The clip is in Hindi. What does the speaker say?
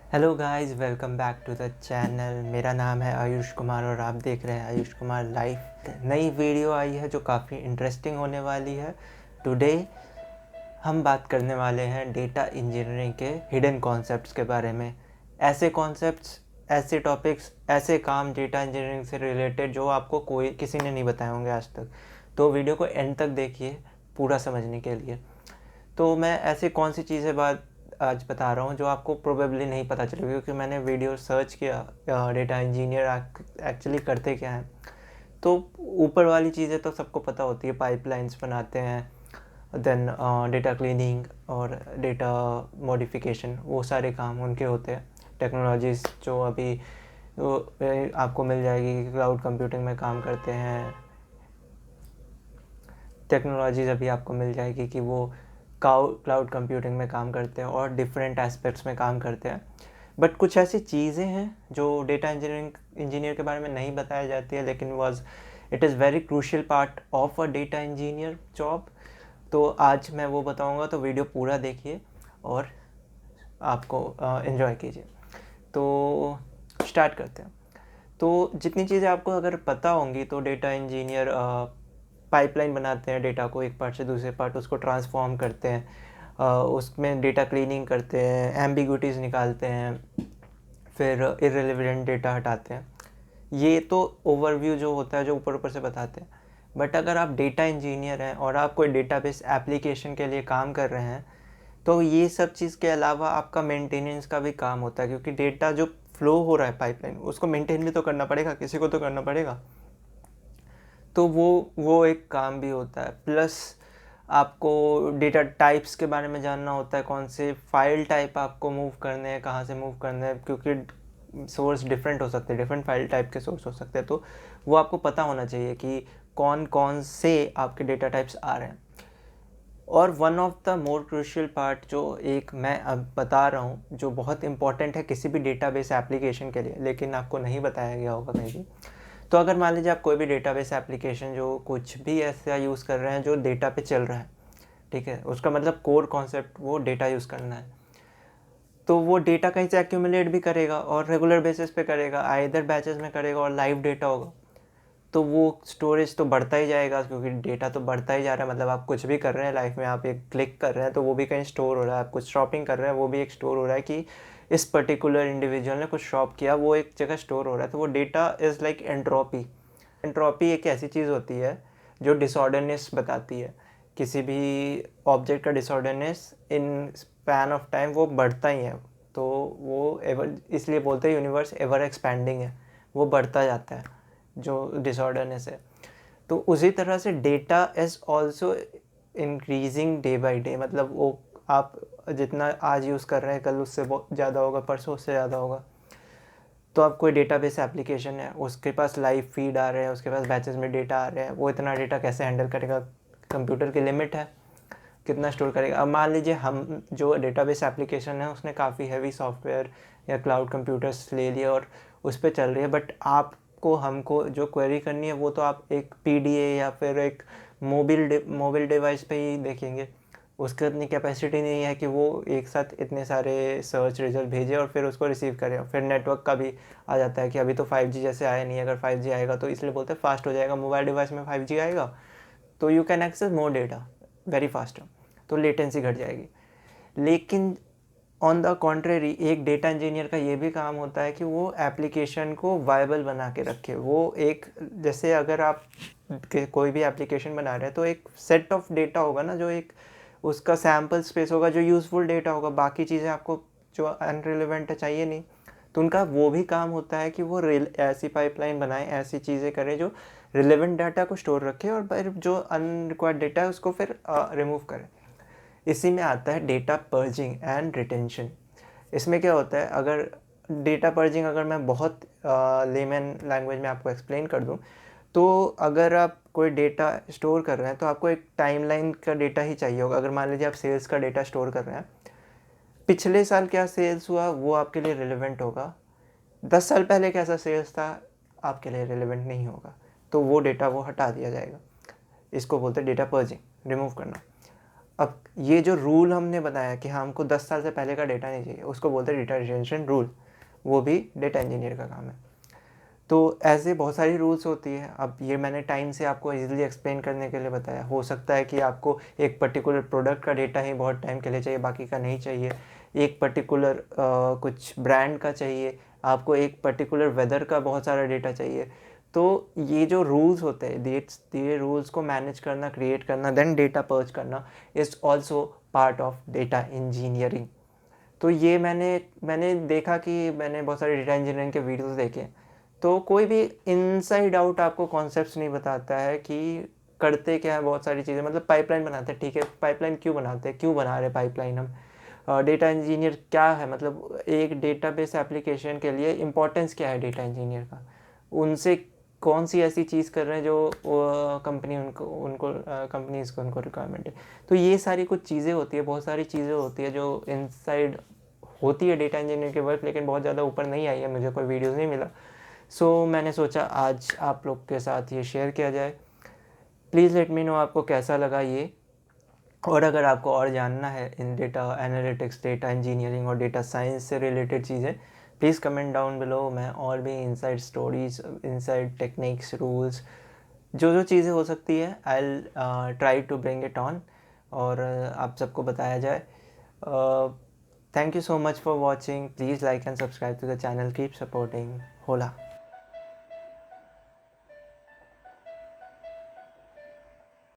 Hello guys, welcome back to the channel. मेरा नाम है आयुष कुमार और आप देख रहे हैं आयुष कुमार लाइफ। नई वीडियो आई है जो काफ़ी इंटरेस्टिंग होने वाली है। टुडे हम बात करने वाले हैं डेटा इंजीनियरिंग के हिडन कॉन्सेप्ट्स के बारे में। ऐसे कॉन्सेप्ट्स, ऐसे टॉपिक्स, ऐसे काम डेटा इंजीनियरिंग से रिलेटेड जो आपको कोई किसी ने नहीं बताए होंगे आज तक। तो वीडियो को एंड तक देखिए पूरा समझने के लिए। तो मैं ऐसे कौन सी चीज़ें बात आज बता रहा हूँ जो आपको प्रोबेबली नहीं पता चलेगी, क्योंकि मैंने वीडियो सर्च किया डेटा इंजीनियर एक्चुअली करते क्या हैं। तो ऊपर वाली चीज़ें तो सबको पता होती है, पाइपलाइंस बनाते हैं, देन डेटा क्लीनिंग और डेटा मॉडिफिकेशन, वो सारे काम उनके होते हैं। टेक्नोलॉजीज़ जो अभी आपको मिल जाएगी, क्लाउड कंप्यूटिंग में काम करते हैं। टेक्नोलॉजीज़ अभी आपको मिल जाएगी कि वो क्लाउड कंप्यूटिंग में काम करते हैं और डिफरेंट एस्पेक्ट्स में काम करते हैं। बट कुछ ऐसी चीज़ें हैं जो डेटा इंजीनियर के बारे में नहीं बताई जाती है, लेकिन it is very crucial part of a data engineer job. तो आज मैं वो बताऊंगा, तो वीडियो पूरा देखिए और आपको एंजॉय कीजिए। तो स्टार्ट करते हैं। तो जितनी चीज़ें आपको अगर पता होंगी, तो डेटा इंजीनियर पाइपलाइन बनाते हैं, डेटा को एक पार्ट से दूसरे पार्ट उसको ट्रांसफॉर्म करते हैं, उसमें डेटा क्लीनिंग करते हैं, एम्बिग्विटीज़ निकालते हैं, फिर इर्रेलेवेंट डेटा हटाते हैं। ये तो ओवरव्यू जो होता है, जो ऊपर ऊपर से बताते हैं। बट अगर आप डेटा इंजीनियर हैं और आप कोई डेटाबेस एप्लीकेशन के लिए काम कर रहे हैं, तो ये सब चीज़ के अलावा आपका मेंटेनेंस का भी काम होता है, क्योंकि डेटा जो फ्लो हो रहा है पाइपलाइन, उसको मेंटेन भी तो करना पड़ेगा, किसी को तो करना पड़ेगा। तो वो एक काम भी होता है। प्लस आपको डेटा टाइप्स के बारे में जानना होता है, कौन से फाइल टाइप आपको मूव करने हैं, कहाँ से मूव करने हैं, क्योंकि सोर्स डिफरेंट हो सकते हैं, डिफरेंट फाइल टाइप के सोर्स हो सकते हैं। तो वो आपको पता होना चाहिए कि कौन कौन से आपके डेटा टाइप्स आ रहे हैं। और one of the more crucial part जो एक मैं अब बता रहा हूँ, जो बहुत इंपॉर्टेंट है किसी भी डेटाबेस एप्लीकेशन के लिए, लेकिन आपको नहीं बताया गया होगा कहीं भी। तो अगर मान लीजिए आप कोई भी डेटाबेस एप्लीकेशन जो कुछ भी ऐसा यूज़ कर रहे हैं जो डेटा पे चल रहा है, ठीक है, उसका मतलब कोर कॉन्सेप्ट वो डेटा यूज़ करना है। तो वो डेटा कहीं से एक्यूमुलेट भी करेगा और रेगुलर बेसिस पे करेगा, आइदर बैचेस में करेगा और लाइव डेटा होगा। तो वो स्टोरेज तो बढ़ता ही जाएगा, क्योंकि डेटा तो बढ़ता ही जा रहा है। मतलब आप कुछ भी कर रहे हैं लाइफ में, आप एक क्लिक कर रहे हैं तो वो भी कहीं स्टोर हो रहा है, आप कुछ शॉपिंग कर रहे हैं वो भी एक स्टोर हो रहा है कि इस पर्टिकुलर इंडिविजुअल ने कुछ शॉप किया, वो एक जगह स्टोर हो रहा है। तो वो data is like entropy. Entropy एक ऐसी चीज़ होती है जो डिसऑर्डरनेस बताती है। किसी भी ऑब्जेक्ट का disorderness in span of time वो बढ़ता ही है। तो वो एवर, इसलिए बोलते हैं यूनिवर्स एवर एक्सपैंडिंग है, वो बढ़ता जाता है जो डिसऑर्डरनेस है। तो उसी तरह से data is also increasing day by day. मतलब वो आप जितना आज यूज़ कर रहे हैं, कल उससे बहुत ज़्यादा होगा, परसों उससे ज़्यादा होगा। तो आप कोई डेटाबेस एप्लीकेशन है, उसके पास लाइव फीड आ रहे हैं, उसके पास बैचेस में डेटा आ रहे हैं, वो इतना डेटा कैसे हैंडल करेगा? कंप्यूटर की लिमिट है, कितना स्टोर करेगा। अब मान लीजिए हम जो डेटाबेस एप्लीकेशन है उसने काफ़ी हैवी सॉफ्टवेयर या क्लाउड कंप्यूटर्स ले लिया और उस पर चल रही है, बट आपको हमको जो क्वेरी करनी है वो तो आप एक पीडीए या फिर एक मोबाइल डिवाइस पे ही देखेंगे। उसकी उतनी कैपेसिटी नहीं है कि वो एक साथ इतने सारे सर्च रिजल्ट भेजे और फिर उसको रिसीव करे। फिर नेटवर्क का भी आ जाता है कि अभी तो 5G जैसे आया नहीं, अगर 5G आएगा तो इसलिए बोलते हैं फास्ट हो जाएगा। मोबाइल डिवाइस में 5G आएगा तो you can access more data very fast, तो लेटेंसी घट जाएगी। लेकिन ऑन द कॉन्ट्रेरी एक डेटा इंजीनियर का ये भी काम होता है कि वो एप्लीकेशन को वायबल बना के रखे। वो एक, जैसे अगर आप कोई भी एप्लीकेशन बना रहे हैं तो एक सेट ऑफ डेटा होगा ना, जो एक उसका सैम्पल स्पेस होगा जो यूज़फुल डेटा होगा, बाकी चीज़ें आपको जो अनरिलेवेंट है चाहिए नहीं। तो उनका वो भी काम होता है कि वो ऐसी पाइपलाइन बनाएं, ऐसी चीज़ें करें जो रिलेवेंट डाटा को स्टोर रखे और फिर जो अनरिक्वायर्ड डेटा है उसको फिर रिमूव करें। इसी में आता है डेटा पर्जिंग एंड रिटेंशन। इसमें क्या होता है, अगर डेटा पर्जिंग अगर मैं बहुत लेमन लैंग्वेज में आपको एक्सप्लेन कर दूं, तो अगर आप कोई डेटा स्टोर कर रहे हैं तो आपको एक टाइमलाइन का डेटा ही चाहिए होगा। अगर मान लीजिए आप सेल्स का डेटा स्टोर कर रहे हैं, पिछले साल क्या सेल्स हुआ वो आपके लिए रिलेवेंट होगा, 10 साल पहले कैसा सेल्स था आपके लिए रिलेवेंट नहीं होगा। तो वो डेटा वो हटा दिया जाएगा। इसको बोलते हैं डेटा पर्जिंग, रिमूव करना। अब ये जो रूल हमने बनाया कि हमको 10 साल से पहले का डेटा नहीं चाहिए, उसको बोलते हैं डेटा रिटेंशन रूल, वो भी डेटा इंजीनियर का काम है। तो ऐसे बहुत सारी रूल्स होती है। अब ये मैंने टाइम से आपको इजीली एक्सप्लेन करने के लिए बताया। हो सकता है कि आपको एक पर्टिकुलर प्रोडक्ट का डेटा ही बहुत टाइम के लिए चाहिए, बाकी का नहीं चाहिए। एक पर्टिकुलर कुछ ब्रांड का चाहिए, आपको एक पर्टिकुलर वेदर का बहुत सारा डेटा चाहिए। तो ये जो रूल्स होते हैं, ये रूल्स को मैनेज करना, क्रिएट करना, देन डेटा पर्च करना is also part of data engineering. तो ये मैंने देखा कि मैंने बहुत सारे डेटा इंजीनियरिंग के वीडियोस देखे, तो कोई भी इनसाइड आउट आपको कॉन्सेप्ट्स नहीं बताता है कि करते क्या है बहुत सारी चीज़ें। मतलब पाइपलाइन बनाते हैं, ठीक है, पाइपलाइन क्यों बनाते हैं, क्यों बना रहे पाइपलाइन हम? डेटा इंजीनियर क्या है, मतलब एक डेटाबेस एप्लीकेशन के लिए इम्पोर्टेंस क्या है डेटा इंजीनियर का, उनसे कौन सी ऐसी चीज़ कर रहे हैं जो कंपनी उनको उनको कंपनीज़ को उनको रिक्वायरमेंट है। तो ये सारी कुछ चीज़ें होती है, बहुत सारी चीज़ें होती है जो इनसाइड होती है डेटा इंजीनियर के वर्क, लेकिन बहुत ज़्यादा ऊपर नहीं आई है, मुझे कोई वीडियोज़ नहीं मिला। सो मैंने सोचा आज आप लोग के साथ ये शेयर किया जाए। प्लीज़ लेट मी नो आपको कैसा लगा ये। और अगर आपको और जानना है इन डेटा एनालिटिक्स, डेटा इंजीनियरिंग और डेटा साइंस से रिलेटेड चीज़ें, प्लीज़ कमेंट डाउन बिलो। मैं और भी inside stories, inside techniques, rules, जो जो चीज़ें हो सकती है, I try to bring it on और आप सबको बताया जाए। Thank you so much for watching. Please like and subscribe to the channel. Keep supporting. Hola.